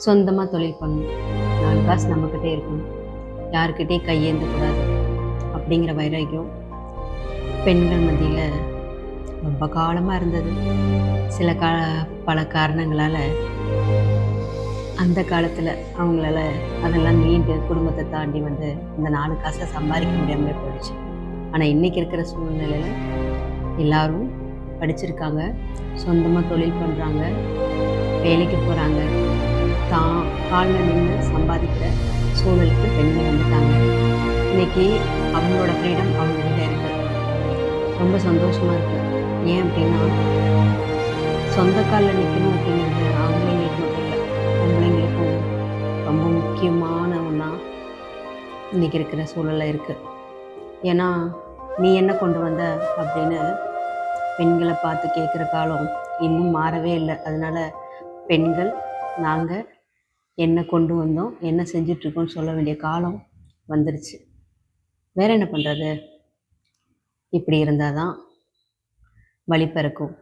சொந்தமாக தொழில் பண்ணணும், 4 காசு நம்மக்கிட்டே இருக்கணும், யாருக்கிட்டேயும் கையேந்தக்கூடாது அப்படிங்கிற வைராக்கியம் பெண்கள் மத்தியில் ரொம்ப காலமாக இருந்தது. சில பல காரணங்களால் அந்த காலத்தில் அவங்களால அதெல்லாம் மீண்டு குடும்பத்தை தாண்டி வந்து இந்த 4 காசை சம்பாதிக்க முடியாமலே போயிடுச்சு. ஆனால் இன்றைக்கி இருக்கிற சூழ்நிலையில் எல்லாரும் படிச்சிருக்காங்க, சொந்தமாக தொழில் பண்ணுறாங்க, வேலைக்கு போகிறாங்க, தான் காலில் நின்று சம்பாதிக்கிற சூழலுக்கு பெண்கள் வந்துட்டாங்க. இன்றைக்கி அவங்களோட ஃப்ரீடம் அவங்ககிட்ட இருக்குது. ரொம்ப சந்தோஷமாக இருக்குது. ஏன் அப்படின்னா, சொந்த காலில் நிற்கணும் அப்படிங்கிறது ஆம்பளைங்களுக்கு மட்டும் இல்லை, பொம்பளைங்களுக்கும் ரொம்ப முக்கியமான ஒன்றா இன்றைக்கி இருக்கிற சூழலில் இருக்குது. ஏன்னா நீ என்ன கொண்டு வந்த அப்படின்னு பெண்களை பார்த்து கேட்குற காலம் இன்னும் மாறவே இல்லை. அதனால் பெண்கள் நாங்கள் என்ன கொண்டு வந்தோம், என்ன செஞ்சிட்ருக்கோன்னு சொல்ல வேண்டிய காலம் வந்துருச்சு. வேறு என்ன பண்ணுறது? இப்படி இருந்தால் தான் வழி பிறக்கும்.